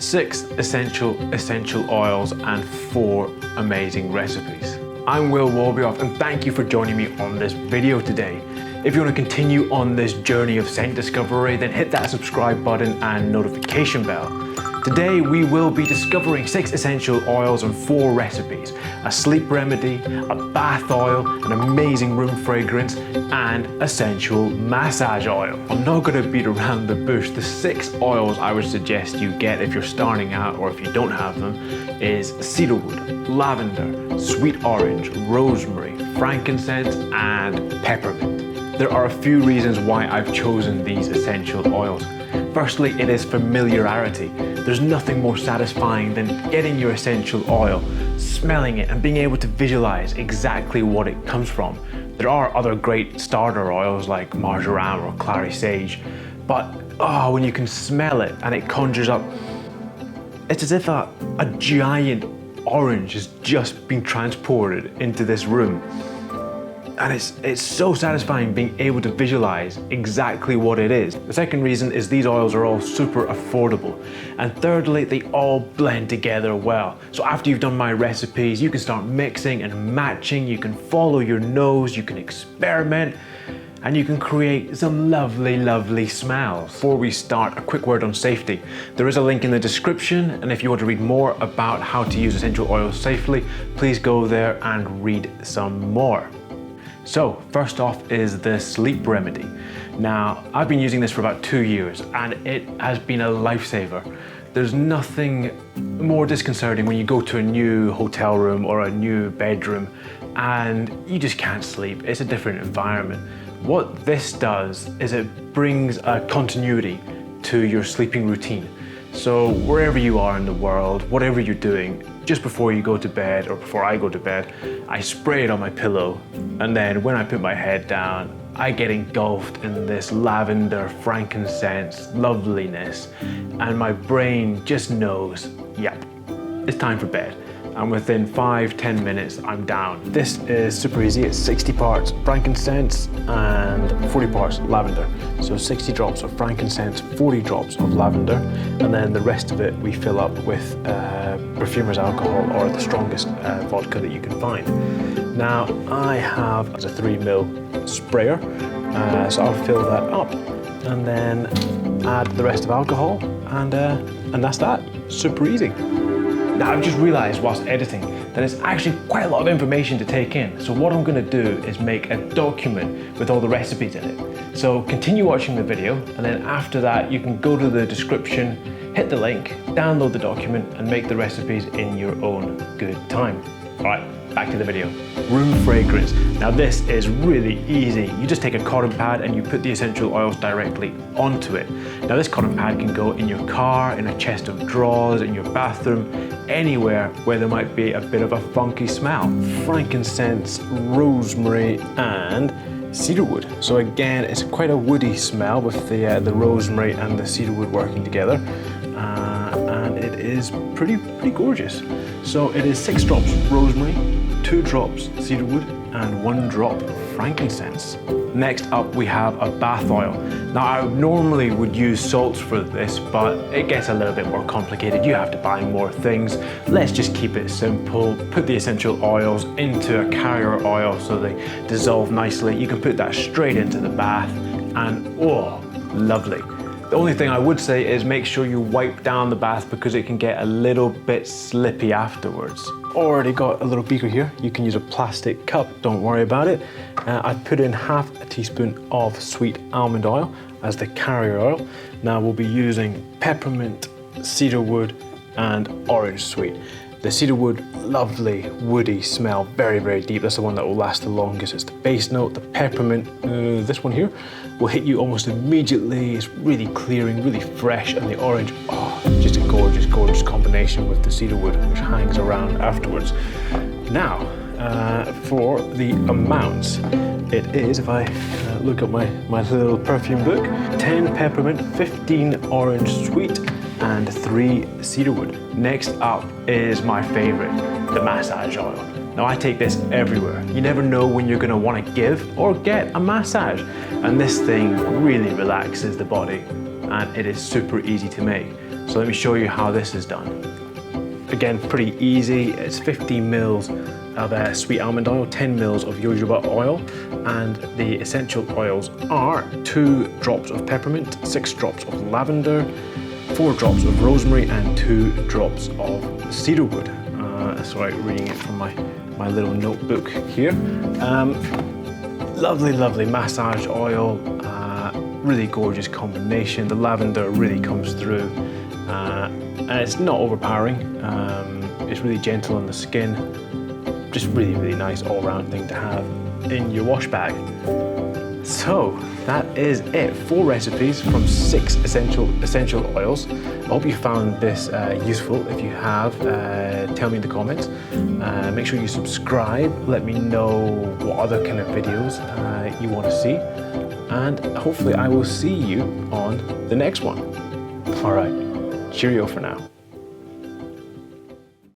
6 essential oils and 4 amazing recipes. I'm Walbeoffe and thank you for joining me on this video today. If you want to continue on this journey of scent discovery, then hit that subscribe button and notification bell. Today we will be discovering 6 essential oils and 4 recipes, a sleep remedy, a bath oil, an amazing room fragrance, and essential massage oil. I'm not going to beat around the bush. The 6 oils I would suggest you get if you're starting out or if you don't have them is cedarwood, lavender, sweet orange, rosemary, frankincense, and peppermint. There are a few reasons why I've chosen these essential oils. Firstly, it is familiarity. There's nothing more satisfying than getting your essential oil, smelling it, and being able to visualize exactly what it comes from. There are other great starter oils like marjoram or clary sage, but when you can smell it and it conjures up, it's as if a giant orange has just been transported into this room. And it's so satisfying being able to visualize exactly what it is. The second reason is these oils are all super affordable. And thirdly, they all blend together well. So after you've done my recipes, you can start mixing and matching, you can follow your nose, you can experiment, and you can create some lovely, lovely smells. Before we start, a quick word on safety. There is a link in the description, and if you want to read more about how to use essential oils safely, please go there and read some more. So first off is the sleep remedy. Now, I've been using this for about 2 years and it has been a lifesaver. There's nothing more disconcerting when you go to a new hotel room or a new bedroom and you just can't sleep. It's a different environment. What this does is it brings a continuity to your sleeping routine. So wherever you are in the world, whatever you're doing, just before you go to bed or before I go to bed, I spray it on my pillow, and then when I put my head down, I get engulfed in this lavender, frankincense loveliness, and my brain just knows, yep, it's time for bed. And within 5-10 minutes, I'm down. This is super easy. It's 60 parts frankincense and 40 parts lavender. So 60 drops of frankincense, 40 drops of lavender, and then the rest of it we fill up with perfumer's alcohol or the strongest vodka that you can find. Now I have a 3 ml sprayer, so I'll fill that up and then add the rest of alcohol, and that's that. Super easy. Now I've just realized whilst editing that it's actually quite a lot of information to take in. So what I'm gonna do is make a document with all the recipes in it. So continue watching the video, and then after that you can go to the description, hit the link, download the document, and make the recipes in your own good time. All right, back to the video. Room fragrance. Now this is really easy. You just take a cotton pad and you put the essential oils directly onto it. Now this cotton pad can go in your car, in a chest of drawers, in your bathroom, anywhere where there might be a bit of a funky smell. Frankincense, rosemary, and cedarwood. So again, it's quite a woody smell with the rosemary and the cedarwood working together, and it is pretty gorgeous. So it is 6 drops rosemary, 2 drops cedarwood, and 1 drop frankincense. Next up we have a bath oil. Now I normally would use salts for this, but it gets a little bit more complicated. You have to buy more things. Let's just keep it simple. Put the essential oils into a carrier oil so they dissolve nicely. You can put that straight into the bath and oh, lovely. The only thing I would say is make sure you wipe down the bath because it can get a little bit slippy afterwards. Already got a little beaker here. You can use a plastic cup, don't worry about it. I've put in half a teaspoon of sweet almond oil as the carrier oil. Now we'll be using peppermint, cedarwood, and orange sweet. The cedarwood, lovely woody smell, very deep. That's the one that will last the longest. It's the base note. The peppermint, this one here, will hit you almost immediately. It's really clearing, really fresh, and the orange, just a gorgeous combination with the cedarwood, which hangs around afterwards. Now, for the amounts, it is, if I look at my little perfume book, 10 peppermint, 15 orange sweet, and 3 cedarwood. Next up is my favorite, the massage oil. Now I take this everywhere. You never know when you're gonna wanna give or get a massage. And this thing really relaxes the body and it is super easy to make. So let me show you how this is done. Again, pretty easy. It's 15 mils of sweet almond oil, 10 mils of jojoba oil, and the essential oils are 2 drops of peppermint, 6 drops of lavender, 4 drops of rosemary, and 2 drops of cedarwood. Sorry, reading it from my little notebook here. Lovely massage oil, really gorgeous combination. The lavender really comes through, and it's not overpowering. It's really gentle on the skin. Just really nice all-round thing to have in your wash bag. So that is it. 4 recipes from 6 essential oils. I hope you found this useful. If you have, tell me in the comments. Make sure you subscribe. Let me know what other kind of videos you want to see. And hopefully I will see you on the next one. All right, cheerio for now.